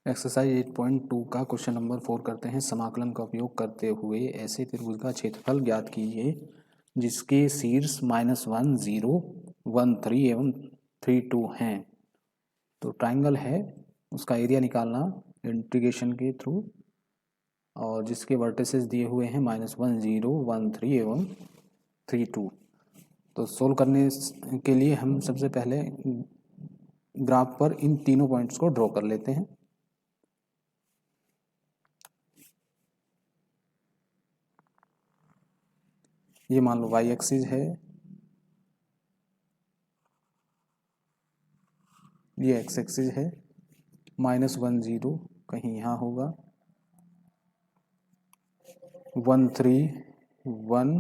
Exercise 8.2 का question number 4 करते हैं। समाकलन का उपयोग करते हुए ऐसे त्रिभुज का क्षेत्रफल ज्ञात कीजिए जिसके शीर्ष -1, 0, 1, 3 एवं 3, 2 हैं। तो ट्राइंगल है, उसका एरिया निकालना इंटीग्रेशन के थ्रू, और जिसके वर्टिसेस दिए हुए हैं -1, 0, 1, 3 एवं 3, 2। तो सोल्व करने के लिए हम सबसे पहले ग्राफ पर इन तीनों पॉइंट्स को ड्रॉ कर लेते हैं। ये मान लो y एक्सिस है, ये x एक्सिस है, -1, 0 कहीं यहाँ होगा, 1, 3, 1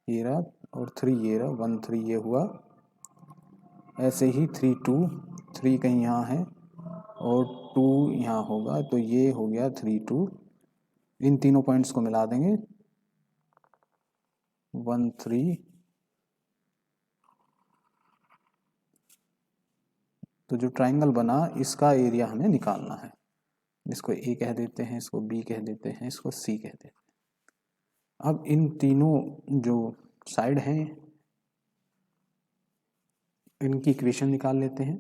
ये रहा, और 3 ये रहा, 1, 3 ये हुआ। ऐसे ही 3, 2, 3 कहीं यहाँ है और 2 यहाँ होगा, तो ये हो गया 3, 2। इन तीनों पॉइंट्स को मिला देंगे, 1, 3। तो जो ट्राइंगल बना इसका एरिया हमें निकालना है। इसको A कह देते हैं, इसको B कह देते हैं, इसको C कह देते हैं। अब इन तीनों जो साइड हैं इनकी इक्वेशन निकाल लेते हैं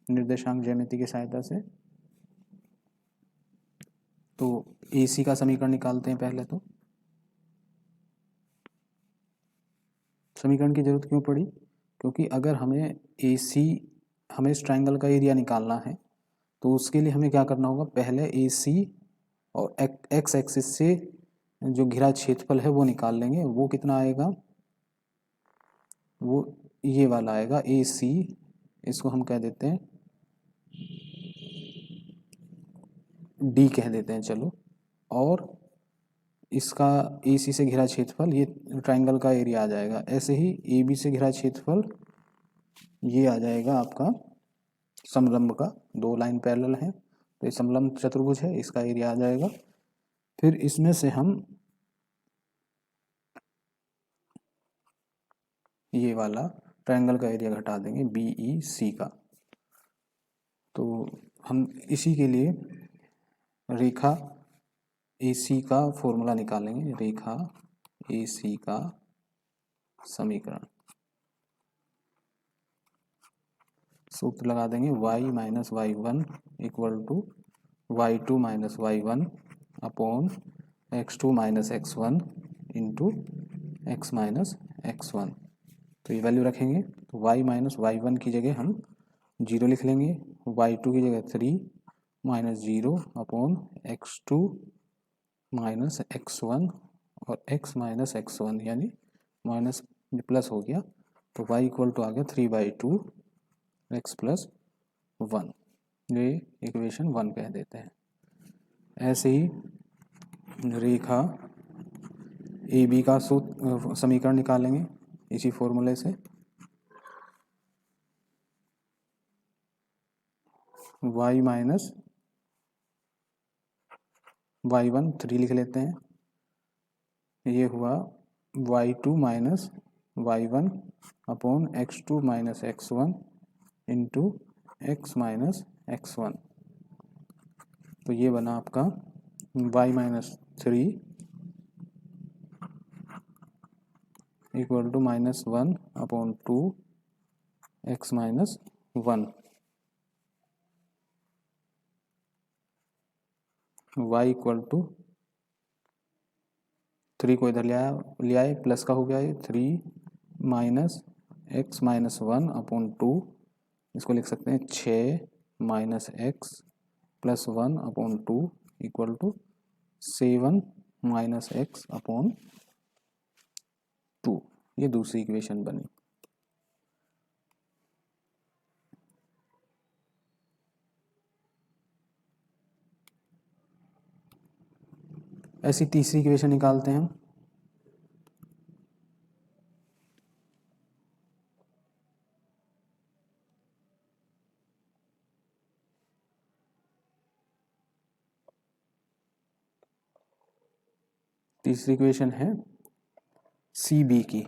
निर्देशांक ज्यामिति की सहायता से। तो AC का समीकरण निकालते हैं पहले। तो समीकरण की जरूरत क्यों पड़ी? क्योंकि अगर हमें इस ट्राइंगल का एरिया निकालना है तो उसके लिए हमें क्या करना होगा, पहले AC और x एक्सिस से जो घिरा क्षेत्रफल है वो निकाल लेंगे। वो कितना आएगा, वो ये वाला आएगा AC, इसको हम कह देते हैं D कह देते हैं चलो। और इसका AC से घिरा क्षेत्रफल, ये ट्राइंगल का एरिया आ जाएगा। ऐसे ही AB से घिरा क्षेत्रफल ये आ जाएगा आपका समलंब का, दो लाइन पैरेलल है तो ये समलंब चतुर्भुज है, इसका एरिया आ जाएगा। फिर इसमें से हम ये वाला ट्रायंगल का एरिया घटा देंगे BEC का। तो हम इसी के लिए रेखा AC का फॉर्मूला निकालेंगे, रेखा AC का समीकरण। सूत्र लगा देंगे y minus y1 equal to y2 minus y1 upon x2 minus x1 into x minus x1। तो ये वैल्यू रखेंगे, तो y माइनस y1 की जगह हम 0 लिख लेंगे, y2 की जगह 3 minus 0 upon x2 minus x1 और x माइनस x1 यानी माइनस प्लस हो गया, तो y इक्वल टू आ गया 3/2 x प्लस 1। ये इक्वेशन 1 कह देते हैं। ऐसे ही रेखा AB का समीकरण निकालेंगे इसी फॉर्मूले से। y माइनस y1 3 लिख लेते हैं, ये हुआ y2 minus y1 upon x2 minus x1 into x minus x1। तो ये बना आपका y minus 3 equal to -1 upon 2 x minus 1। y equal to 3 को इधर ले आए, प्लस का हो गया ये 3 माइनस x माइनस 1 अपॉन 2, इसको लिख सकते हैं 6 minus x plus 1 upon 2 equal to 7 minus x upon 2। ये दूसरी इक्वेशन बनी। ऐसी तीसरी इक्वेशन निकालते हैं हम। तीसरी इक्वेशन है सी बी की।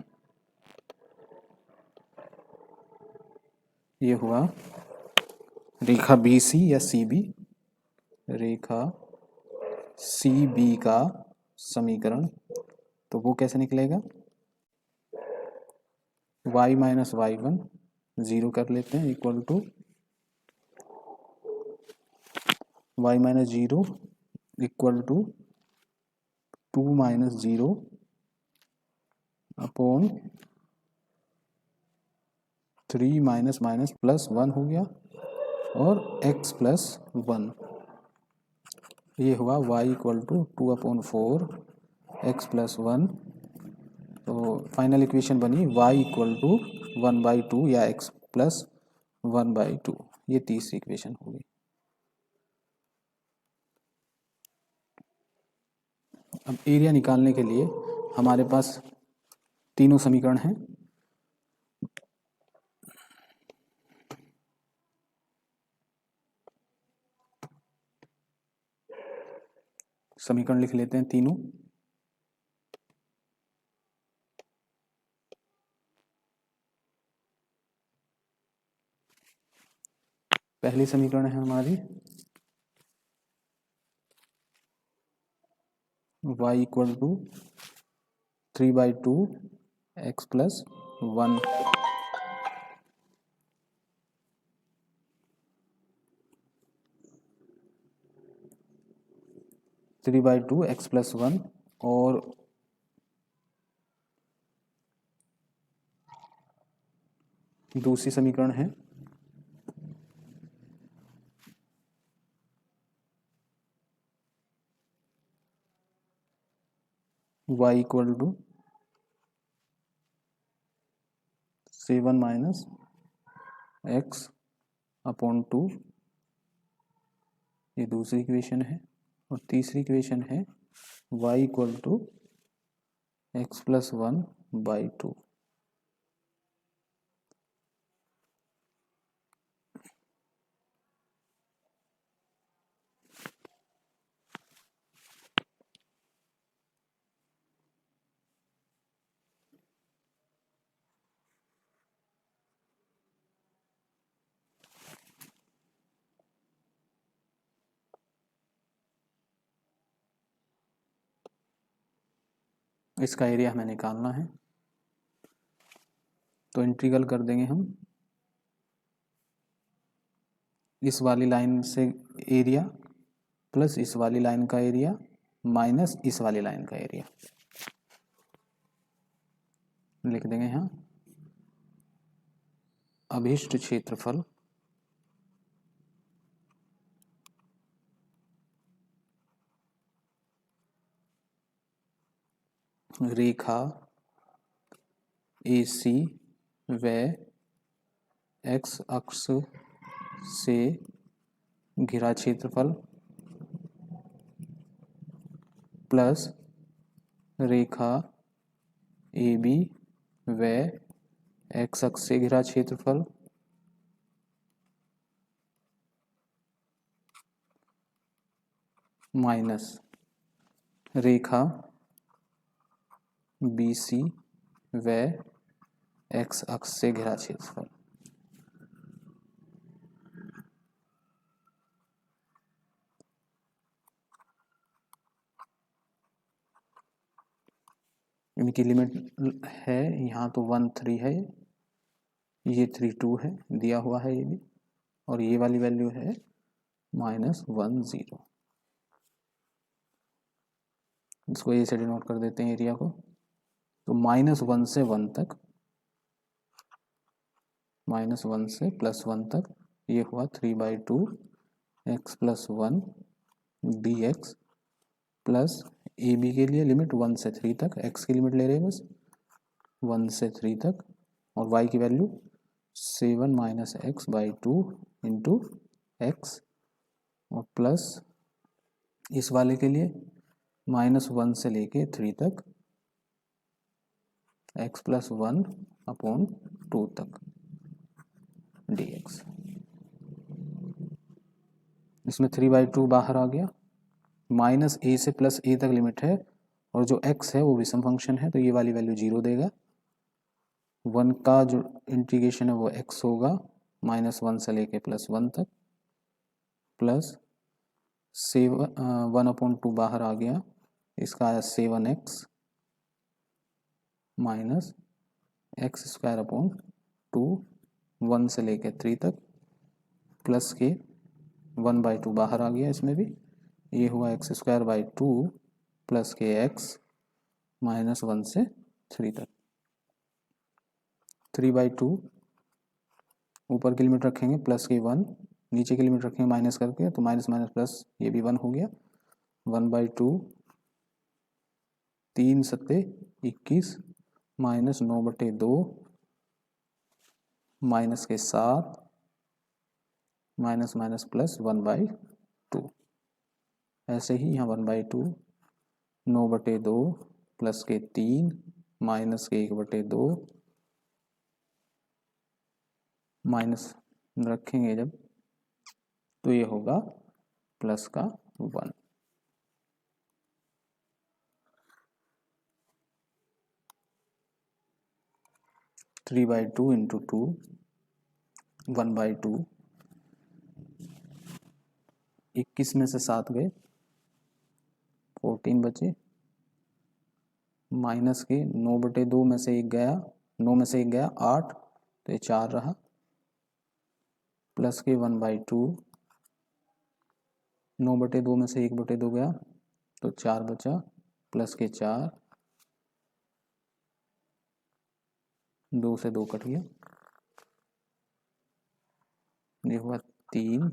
ये हुआ रेखा बी सी या सी बी, रेखा सी बी का समीकरण। तो वो कैसे निकलेगा, y minus Y one zero कर लेते हैं equal to y minus zero equal to 2 minus zero upon 3 minus minus plus 1 हो गया और x प्लस 1। ये हुआ y equal to 2/4 x plus 1। तो फाइनल इक्वेशन बनी y इक्वल टू 1/2 या x प्लस 1/2। ये तीसरी इक्वेशन होगी। अब एरिया निकालने के लिए हमारे पास तीनों समीकरण हैं। समीकरण लिख लेते हैं तीनों। पहली समीकरण है हमारी y equal to 3/2 x plus 1। Three by two X plus 1 और दूसरी समीकरण है y equal to 7 minus X upon 2। ये दूसरी इक्वेशन है। और तीसरी इक्वेशन है y equal to X plus 1/2। इसका एरिया हमें निकालना है, तो इंटीग्रल कर देंगे हम इस वाली लाइन से एरिया प्लस इस वाली लाइन का एरिया माइनस इस वाली लाइन का एरिया। लिख देंगे यहाँ अभीष्ट क्षेत्रफल रेखा AC व x अक्ष से घिरा क्षेत्रफल प्लस रेखा AB व x अक्ष से घिरा क्षेत्रफल माइनस रेखा BC व x अक्ष से घिरा क्षेत्रफल। इनकी लिमिट है यहाँ तो 1 3 है, ये 3 2 है दिया हुआ है ये भी, और ये वाली वैल्यू है -1 0। इसको ए से डिनोट कर देते हैं एरिया को। तो -1 से 1 तक, -1 से +1 तक, ये हुआ 3/2 x plus 1 dx plus A B के लिए लिमिट 1 से 3 तक, x की लिमिट ले रहे हैं बस 1 से 3 तक, और y की value 7 minus x/2 into x, और प्लस इस वाले के लिए -1 से लेके 3 तक x प्लस 1 अपॉन 2 तक dx। इसमें 3/2 बाहर आ गया, -a से +a तक लिमिट है और जो x है वो विषम फंक्शन है तो ये वाली वैल्यू 0 देगा। 1 का जो इंटीग्रेशन है वो x होगा -1 से लेके +1 तक, प्लस 1/2 बाहर आ गया, इसका आया 7x माइनस x²/2 1 से लेके 3 तक, प्लस के 1/2 बाहर आ गया, इसमें भी ये हुआ x²/2 प्लस के x -1 से 3 तक। 3/2 ऊपर की लिमिट रखेंगे प्लस की 1, नीचे की लिमिट रखेंगे माइनस करके, तो माइनस माइनस प्लस ये भी 1 हो गया। 1/2 3 सत्ते 21 माइनस 9/2 माइनस के 7 माइनस माइनस प्लस 1/2। ऐसे ही यहाँ 1/2 9/2 प्लस के 3 माइनस के 1/2 माइनस रखेंगे जब तो ये होगा प्लस का 1। थ्री बाई टू इंटू 2 1/2 21 में से 7 गए 14 बचे, माइनस के 9/2 में से 1 गया, 9 में से 1 गया 8 तो ये 4 रहा, प्लस के 1/2 9/2 में से 1/2 गया तो 4 बचा, प्लस के 4 2 से 2 कट गया, ये हुआ 3।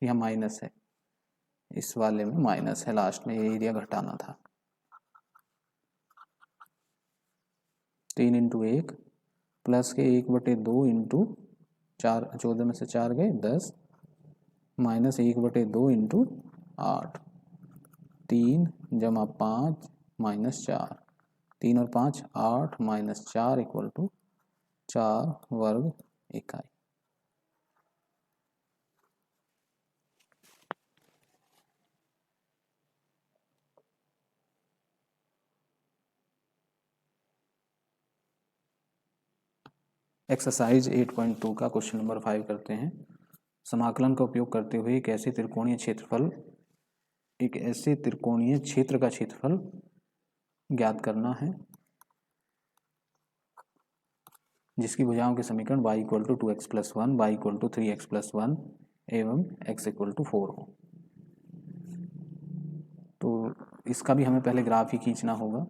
यह माइनस है, इस वाले में माइनस है, लास्ट में ये एरिया घटाना था। 3 इंटू 1 प्लस के 1/2 इंटू 4, 14 में से 4 गए 10 माइनस 1/2 इंटू 8, 3 जमा 5 माइनस 4, 3 और 5 8 माइनस 4 इक्वल टू 4 वर्ग इकाई। एक्सरसाइज 8.2 का क्वेश्चन नंबर 5 करते हैं। समाकलन का उपयोग करते हुए एक ऐसे त्रिकोणीय क्षेत्र का क्षेत्रफल ज्ञात करना है जिसकी भुजाओं के समीकरण y = 2x + 1, y = 3x + 1 एवं x = 4 हो। तो इसका भी हमें पहले ग्राफ ही खींचना होगा।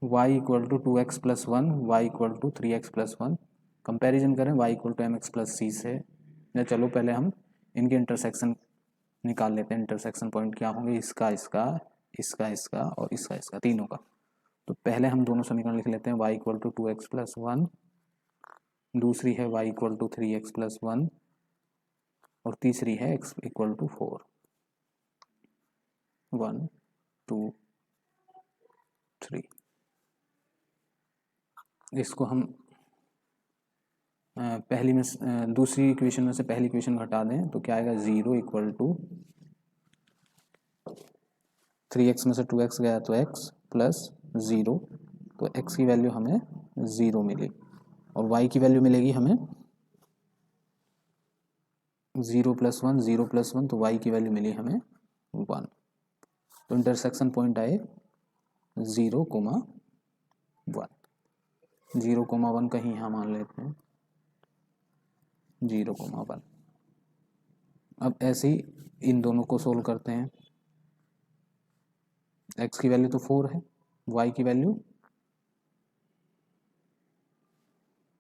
y = 2x + 1, y = 3x + 1, comparison करें y = mx + c से। या चलो पहले हम इनके इंटरसेक्शन निकाल लेते हैं। इंटरसेक्शन पॉइंट क्या होंगे, इसका इसका, इसका इसका और इसका इसका, तीनों का। तो पहले हम दोनों समीकरण लिख लेते हैं। y = 2x + 1, दूसरी है y = 3x + 1 और तीसरी है x = 4। 1 2 3। इसको हम पहली में दूसरी इक्वेशन में से पहली इक्वेशन घटा दें तो क्या आएगा, 0 = 3x में से 2x गया तो x प्लस 0, तो x की वैल्यू हमें 0 मिली और y की वैल्यू मिलेगी हमें 0 + 1, 0 + 1, तो y की वैल्यू मिली हमें 1। तो इंटरसेक्शन पॉइंट आए 0, 1। 0, 1 कहीं यहाँ मान लेते हैं, 0, 1। अब ऐसे ही इन दोनों को सोल्व करते हैं। x की वैल्यू तो 4 है, y की वैल्यू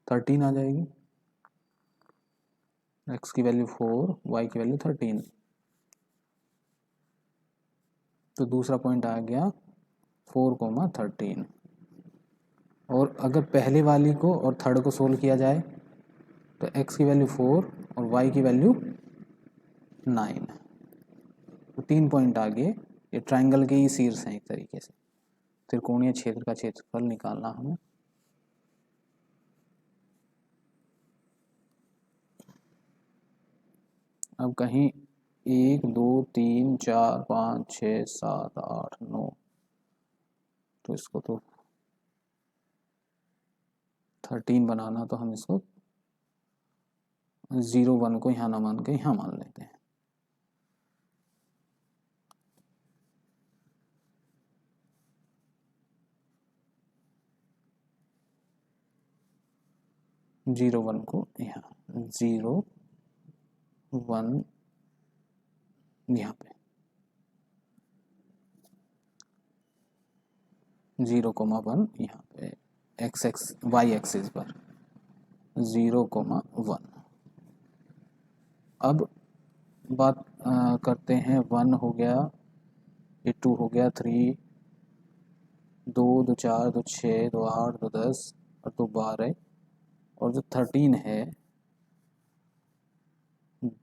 13 आ जाएगी। x की वैल्यू 4, y की वैल्यू 13। तो दूसरा पॉइंट आ गया 4, 13। और अगर पहले वाली को और थर्ड को सोल्व किया जाए तो x की वैल्यू 4 और y की वैल्यू 9। तो 3 पॉइंट आगे ये ट्रायंगल के ही शीर्ष हैं एक तरीके से। त्रिकोणीय क्षेत्र का क्षेत्रफल निकालना हमें। अब कहीं 1 2 3 4 5 6 7 8 9, तो इसको तो 13 बनाना, तो हम इसको 0 1 को यहाँ ना मान के यहाँ मान लेते हैं। जीरो वन को यहाँ, 0 1 यहाँ पे, 0,1 यहाँ पे एक्स वाई एक्सिस पर 0,1। अब बात करते हैं, 1 हो गया, ये 2 हो गया, 3 2 2 4 2 6 2 8 2 10 और 2 12, और जो 13 है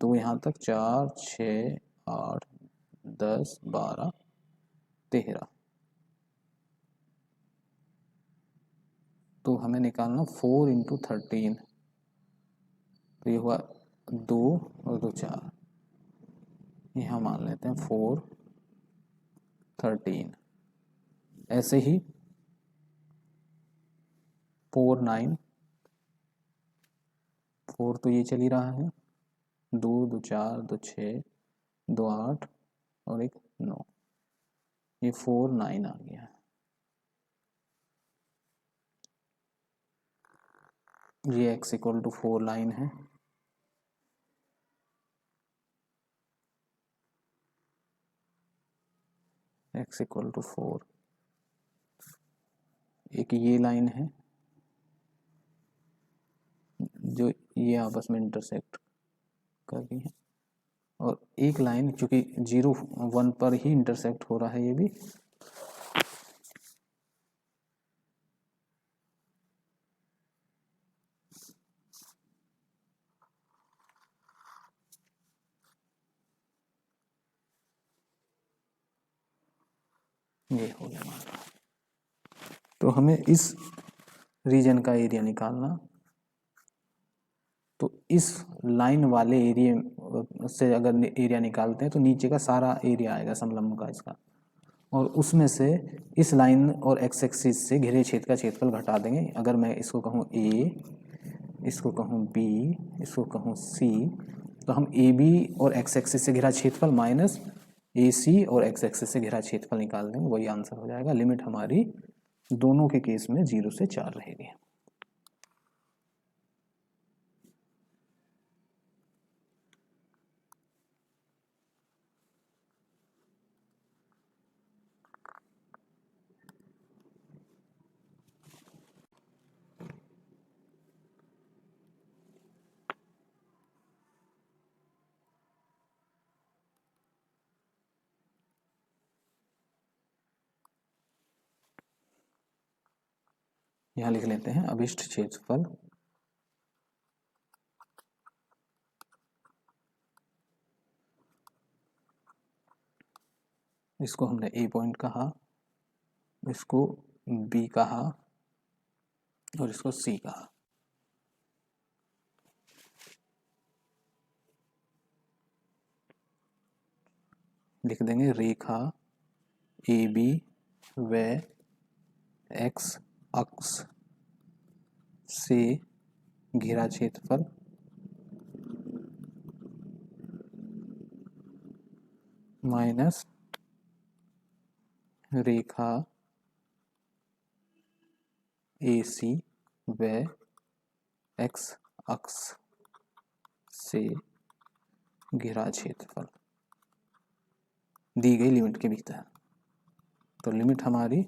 2 यहाँ तक, 4 6 8 10 12 13, तो हमें निकालना 4 × 13, तो ये हुआ 2 और 2 4, यहाँ मान लेते हैं 4 13। ऐसे ही 4 9, 4 तो ये चल ही रहा है, 2 2 4 2 6 2 8 और एक 9, ये 4 9 आ गया। ये x = 4 लाइन है, x = 4। एक ये लाइन है जो ये आपस में इंटरसेक्ट कर रही है, और एक लाइन चूंकि 0 1 पर ही इंटरसेक्ट हो रहा है, ये भी ये हो गया हमारा। तो हमें इस रीजन का एरिया निकालना, तो इस लाइन वाले एरिया से अगर एरिया निकालते हैं तो नीचे का सारा एरिया आएगा समलंब का इसका, और उसमें से इस लाइन और एक्स एक्सिस से घिरे क्षेत्र का क्षेत्रफल घटा देंगे। अगर मैं इसको कहूँ ए, इसको कहूँ बी, इसको कहूँ सी, तो हम ए बी और एक्स एक्सिस से घिरा क्षेत्रफल माइनस ए सी और एक्स एक्सिस से घिरा क्षेत्रफल निकाल देंगे, वही आंसर हो जाएगा। लिमिट हमारी दोनों के केस में 0 से 4 रहेगी। यहाँ लिख लेते हैं अभिष्ट क्षेत्रफल इसको हमने ए पॉइंट कहा, इसको बी कहा और इसको सी कहा। लिख देंगे रेखा ए बी व एक्स अक्ष से घिरा क्षेत्रफल माइनस रेखा ए सी व एक्स अक्ष से घिरा क्षेत्रफल दी गई लिमिट के भीतर। तो लिमिट हमारी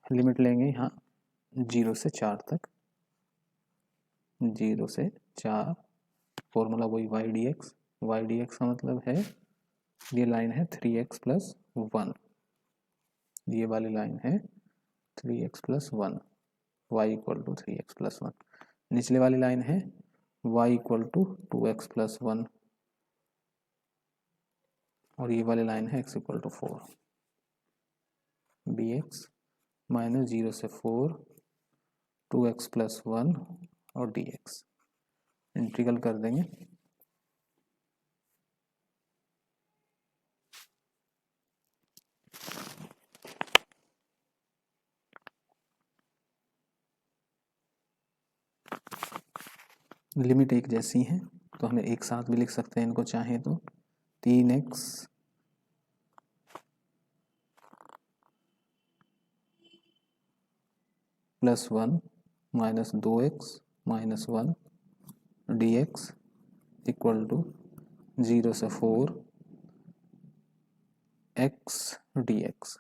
लिमिट लेंगे यहाँ 0 से 4 तक, 0 से 4, फॉर्मूला वही y dx का मतलब है ये लाइन है 3x + 1, ये वाली लाइन है 3x + 1, y = 3x + 1। निचले वाली लाइन है y = 2x + 1, और ये वाली लाइन है x = 4। dx माइनस 0 से 4 2x प्लस 1 और dx इंटीग्रल कर देंगे। लिमिट एक जैसी है तो हमें एक साथ भी लिख सकते हैं इनको चाहे तो 3x plus 1 minus 2x minus 1 dx equal to 0 से 4 x dx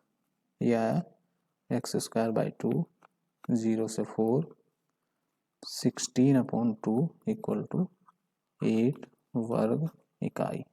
या एक्स स्क्वायर बाई 2 0 से 4 16/2 इक्वल टू 8 वर्ग इकाई।